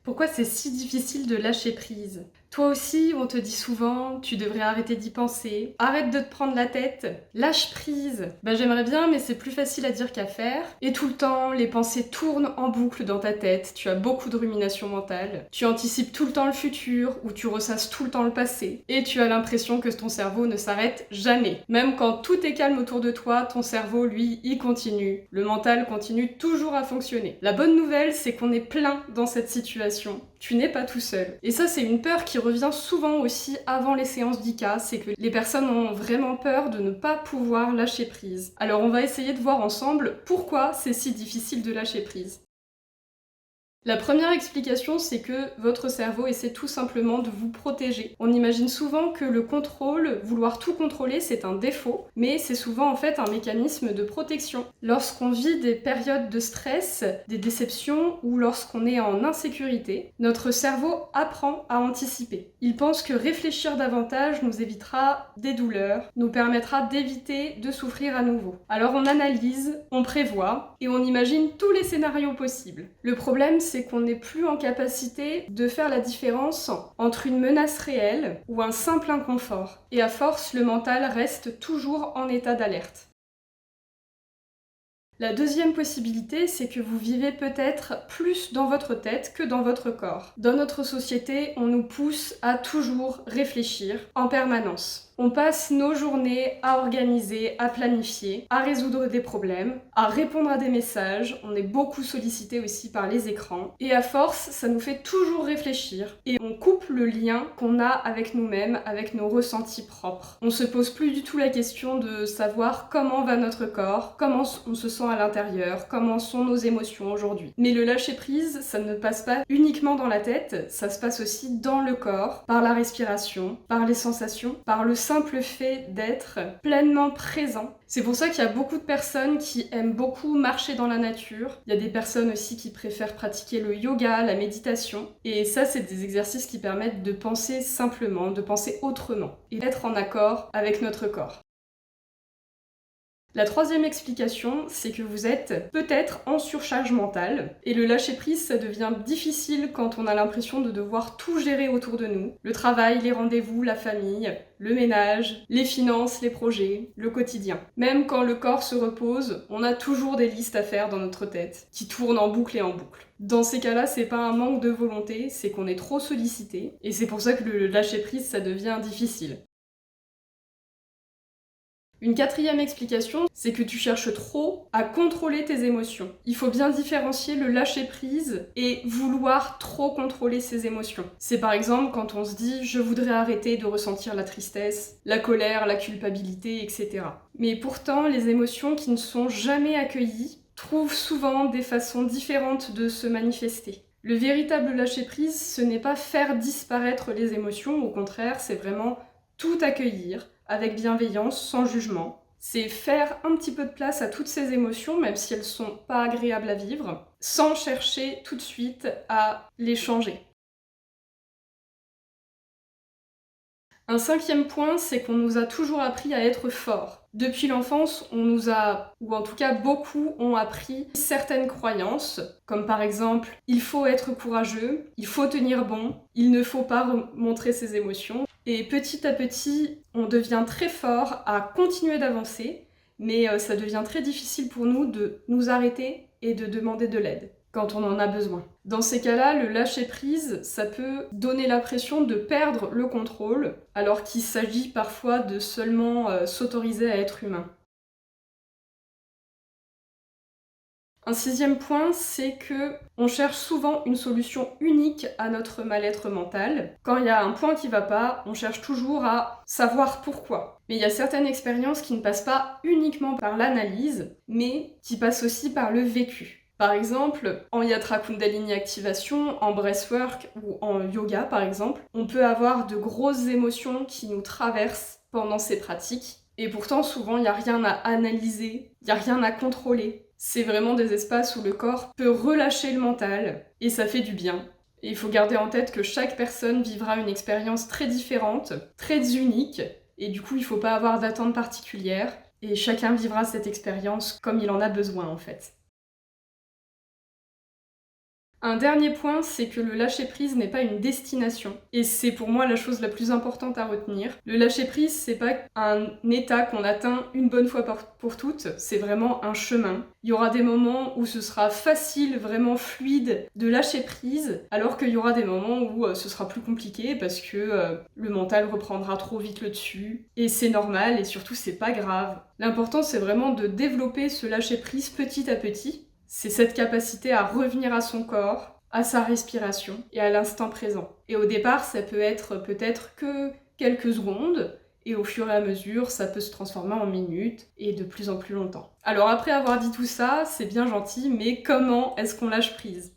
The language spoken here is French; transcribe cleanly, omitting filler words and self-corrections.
Pourquoi c'est si difficile de lâcher prise? Toi aussi, on te dit souvent, tu devrais arrêter d'y penser, arrête de te prendre la tête, lâche prise. J'aimerais bien, mais c'est plus facile à dire qu'à faire. Et tout le temps, les pensées tournent en boucle dans ta tête, tu as beaucoup de rumination mentale, tu anticipes tout le temps le futur, ou tu ressasses tout le temps le passé, et tu as l'impression que ton cerveau ne s'arrête jamais. Même quand tout est calme autour de toi, ton cerveau, lui, il continue. Le mental continue toujours à fonctionner. La bonne nouvelle, c'est qu'on est plein dans cette situation. Tu n'es pas tout seul. Et ça, c'est une peur qui revient souvent aussi avant les séances d'ICA, c'est que les personnes ont vraiment peur de ne pas pouvoir lâcher prise. Alors on va essayer de voir ensemble pourquoi c'est si difficile de lâcher prise. La première explication, c'est que votre cerveau essaie tout simplement de vous protéger. On imagine souvent que le contrôle, vouloir tout contrôler, c'est un défaut, mais c'est souvent en fait un mécanisme de protection. Lorsqu'on vit des périodes de stress, des déceptions ou lorsqu'on est en insécurité, notre cerveau apprend à anticiper. Il pense que réfléchir davantage nous évitera des douleurs, nous permettra d'éviter de souffrir à nouveau. Alors on analyse, on prévoit et on imagine tous les scénarios possibles. Le problème, c'est qu'on n'est plus en capacité de faire la différence entre une menace réelle ou un simple inconfort. Et à force, le mental reste toujours en état d'alerte. La deuxième possibilité, c'est que vous vivez peut-être plus dans votre tête que dans votre corps. Dans notre société, on nous pousse à toujours réfléchir en permanence. On passe nos journées à organiser, à planifier, à résoudre des problèmes, à répondre à des messages. On est beaucoup sollicité aussi par les écrans. Et à force, ça nous fait toujours réfléchir. Et on coupe le lien qu'on a avec nous-mêmes, avec nos ressentis propres. On se pose plus du tout la question de savoir comment va notre corps, comment on se sent à l'intérieur, comment sont nos émotions aujourd'hui. Mais le lâcher-prise, ça ne passe pas uniquement dans la tête, ça se passe aussi dans le corps, par la respiration, par les sensations, par le simple fait d'être pleinement présent. C'est pour ça qu'il y a beaucoup de personnes qui aiment beaucoup marcher dans la nature. Il y a des personnes aussi qui préfèrent pratiquer le yoga, la méditation. Et ça, c'est des exercices qui permettent de penser simplement, de penser autrement et d'être en accord avec notre corps. La troisième explication, c'est que vous êtes peut-être en surcharge mentale, et le lâcher-prise, ça devient difficile quand on a l'impression de devoir tout gérer autour de nous. Le travail, les rendez-vous, la famille, le ménage, les finances, les projets, le quotidien. Même quand le corps se repose, on a toujours des listes à faire dans notre tête, qui tournent en boucle et en boucle. Dans ces cas-là, c'est pas un manque de volonté, c'est qu'on est trop sollicité, et c'est pour ça que le lâcher-prise, ça devient difficile. Une quatrième explication, c'est que tu cherches trop à contrôler tes émotions. Il faut bien différencier le lâcher-prise et vouloir trop contrôler ses émotions. C'est par exemple quand on se dit « je voudrais arrêter de ressentir la tristesse, la colère, la culpabilité, etc. » Mais pourtant, les émotions qui ne sont jamais accueillies trouvent souvent des façons différentes de se manifester. Le véritable lâcher-prise, ce n'est pas faire disparaître les émotions, au contraire, c'est vraiment tout accueillir, avec bienveillance, sans jugement. C'est faire un petit peu de place à toutes ces émotions, même si elles sont pas agréables à vivre, sans chercher tout de suite à les changer. Un cinquième point, c'est qu'on nous a toujours appris à être fort. Depuis l'enfance, on nous a, ou en tout cas beaucoup, ont appris certaines croyances, comme par exemple « il faut être courageux »,« il faut tenir bon »,« il ne faut pas montrer ses émotions ». Et petit à petit, on devient très fort à continuer d'avancer, mais ça devient très difficile pour nous de nous arrêter et de demander de l'aide quand on en a besoin. Dans ces cas-là, le lâcher-prise, ça peut donner l'impression de perdre le contrôle, alors qu'il s'agit parfois de seulement s'autoriser à être humain. Un sixième point, c'est que on cherche souvent une solution unique à notre mal-être mental. Quand il y a un point qui va pas, on cherche toujours à savoir pourquoi. Mais il y a certaines expériences qui ne passent pas uniquement par l'analyse, mais qui passent aussi par le vécu. Par exemple, en Yatra Kundalini Activation, en breathwork ou en yoga par exemple, on peut avoir de grosses émotions qui nous traversent pendant ces pratiques. Et pourtant, souvent, il n'y a rien à analyser, il n'y a rien à contrôler. C'est vraiment des espaces où le corps peut relâcher le mental, et ça fait du bien. Et il faut garder en tête que chaque personne vivra une expérience très différente, très unique, et du coup, il ne faut pas avoir d'attente particulière, et chacun vivra cette expérience comme il en a besoin en fait. Un dernier point, c'est que le lâcher-prise n'est pas une destination. Et c'est pour moi la chose la plus importante à retenir. Le lâcher-prise, c'est pas un état qu'on atteint une bonne fois pour toutes, c'est vraiment un chemin. Il y aura des moments où ce sera facile, vraiment fluide de lâcher prise, alors qu'il y aura des moments où ce sera plus compliqué parce que le mental reprendra trop vite le dessus. Et c'est normal et surtout c'est pas grave. L'important c'est vraiment de développer ce lâcher prise petit à petit. C'est cette capacité à revenir à son corps, à sa respiration et à l'instant présent. Et au départ, ça peut être peut-être que quelques secondes, et au fur et à mesure, ça peut se transformer en minutes et de plus en plus longtemps. Alors après avoir dit tout ça, c'est bien gentil, mais comment est-ce qu'on lâche prise ?